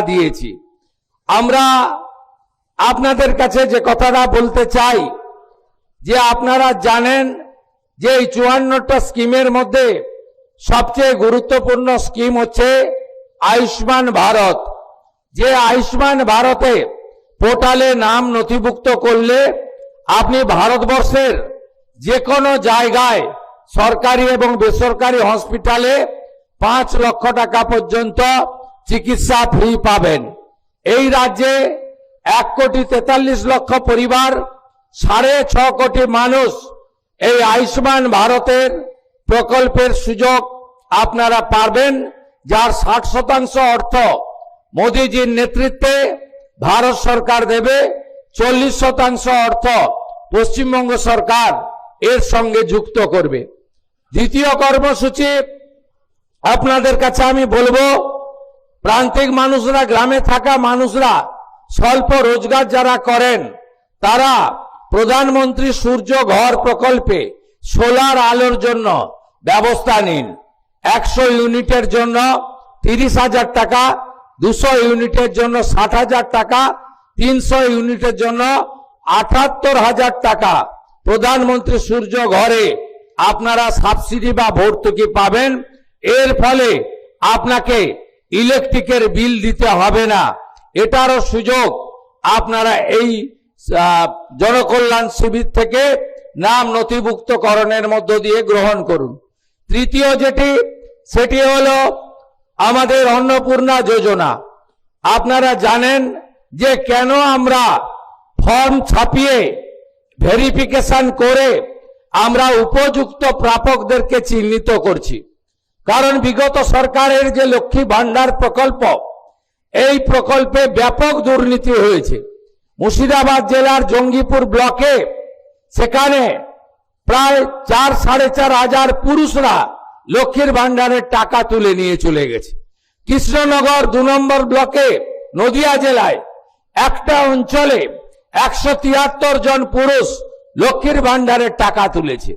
দিয়েছি। আমরা আপনাদের কাছে যে কথাটা বলতে চাই যে আপনারা জানেন যে এই 54টা স্কিমের মধ্যে সবচেয়ে গুরুত্বপূর্ণ স্কিম হচ্ছে আয়ুষ্মান ভারত। যে আয়ুষ্মান ভারতে পোর্টালে নাম নথিভুক্ত করলে আপনি ভারতবর্ষের যে কোনো জায়গায় সরকারি এবং বেসরকারি হসপিটালে 5 লক্ষ টাকা পর্যন্ত চিকিৎসা ফ্রি পাবেন। এই রাজ্যে 1,43,00,000 পরিবার, 6.5 কোটি মানুষ এই আয়ুষ্মান ভারতের প্রকল্পের সুযোগ আপনারা পাবেন, যার 60% অর্থ মোদীজির নেতৃত্বে ভারত সরকার দেবে, 40% অর্থ পশ্চিমবঙ্গ সরকার এর সঙ্গে যুক্ত করবে। দ্বিতীয় কর্মসূচি আপনাদের কাছে আমি বলবো, প্রান্তিক মানুষরা, গ্রামে থাকা মানুষরা, স্বল্প রোজগার যারা করেন তারা প্রধানমন্ত্রী সূর্য ঘর প্রকল্পে সোলার আলোর জন্য ব্যবস্থা নিন। 100 ইউনিটের জন্য 30,000 টাকা, 200 ইউনিটের জন্য 60,000 টাকা, 300 ইউনিটের জন্য 78,000 টাকা প্রধানমন্ত্রী সূর্য ঘরে আপনারা সাবসিডি বা ভর্তুকি পাবেন। এর ফলে আপনাকে ইলেকট্রিকের বিল দিতে হবে না। এটারও সুযোগ আপনারা এই জনকল্যাণ শিবির থেকে নাম নথিভুক্তকরণের মধ্য দিয়ে গ্রহণ করুন। তৃতীয় সেটি হলো আমাদের অন্নপূর্ণা যোজনা। আপনারা জানেন যে কেন আমরা ফর্ম ছাপিয়ে ভেরিফিকেশন করে আমরা উপযুক্ত প্রাপকদেরকে চিহ্নিত করছি। কারণ বিগত সরকারের যে লক্ষ্মী ভান্ডার প্রকল্প, এই প্রকল্পে ব্যাপক দুর্নীতি হয়েছে। মুর্শিদাবাদ জেলার জঙ্গিপুর ব্লকে সেখানে প্রায় 4-4.5 হাজার পুরুষরা লক্ষ্মীর ভান্ডারের টাকা তুলে নিয়ে চলে গেছে। কৃষ্ণনগর 2 নম্বর ব্লকে নদিয়া জেলায় একটা অঞ্চলে 173 জন পুরুষ লক্ষ্মীর ভান্ডারের টাকা তুলেছে।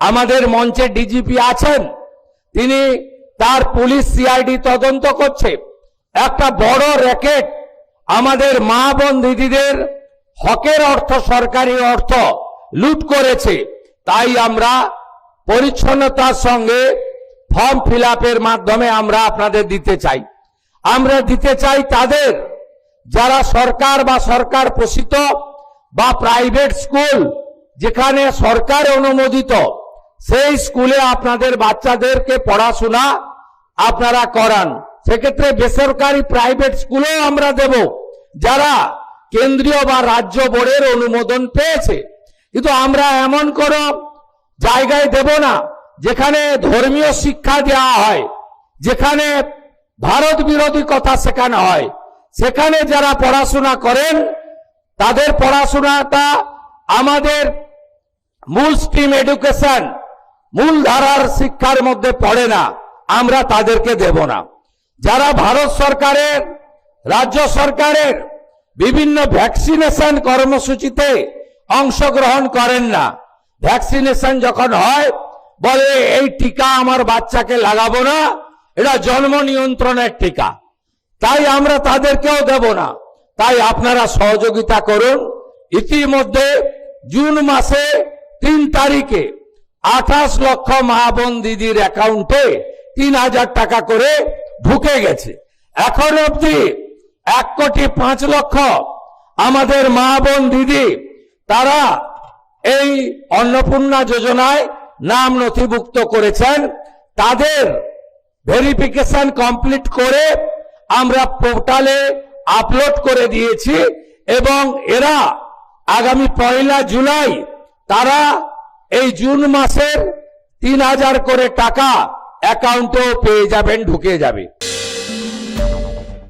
আমাদের মঞ্চে ডিজিপি আছেন, তিনি তার পুলিশ সিআইডি তদন্ত করছে। একটা বড় র্যাকেট আমাদের মা বোন দিদিদের হকের অর্থ, সরকারি অর্থ লুট করেছে। তাই আমরা পরিচ্ছন্নতার সঙ্গে ফর্ম ফিল আপের মাধ্যমে আমরা আপনাদের দিতে চাই। আমরা দিতে চাই তাদের যারা সরকার বা সরকার পোষিত বা প্রাইভেট স্কুল যেখানে সরকার অনুমোদিত, সেই স্কুলে আপনাদের বাচ্চাদেরকে পড়াশোনা আপনারা করান। সেক্ষেত্রে বেসরকারি প্রাইভেট স্কুলেও আমরা দেব যারা কেন্দ্রীয় বা রাজ্য বোর্ডের অনুমোদন পেয়েছে। কিন্তু আমরা এমন কোনো জায়গায় দেব না যেখানে ধর্মীয় শিক্ষা দেওয়া হয়, যেখানে ভারত বিরোধী কথা শেখানো হয়। সেখানে যারা পড়াশোনা করেন তাদের পড়াশোনাটা আমাদের মূল স্ট্রিম এডুকেশন, মূল ধারার শিক্ষার মধ্যে পড়ে না, আমরা তাদেরকে দেব না। যারা ভারত সরকারের, রাজ্য সরকারের বিভিন্ন ভ্যাকসিনেশন কর্মসূচিতে অংশগ্রহণ করেন না, ভ্যাকসিনেশন যখন হয় বলে এই টিকা আমার বাচ্চাকে লাগাবো না, এটা জন্ম নিয়ন্ত্রণের টিকা, তাই আমরা তাদেরকেও দেব না। তাই আপনারা সহযোগিতা করুন। ইতিমধ্যে জুন মাসে 3 তারিখে 28 লক্ষ মা বোন দিদির অ্যাকাউন্টে 3,000 টাকা করে ঢুকে গেছে। এখন অবধি 1,05,00,000 আমাদের মা বোন দিদি তারা এই অন্নপূর্ণা যোজনায় নাম নথিভুক্ত করেছেন। তাদের ভেরিফিকেশন কমপ্লিট করে আমরা পোর্টালে আপলোড করে দিয়েছি এবং এরা আগামী 1 জুলাই তারা এই জুন মাসের 3,000 করে টাকা অ্যাকাউন্টেও পেয়ে যাবেন, ঢুকে যাবে।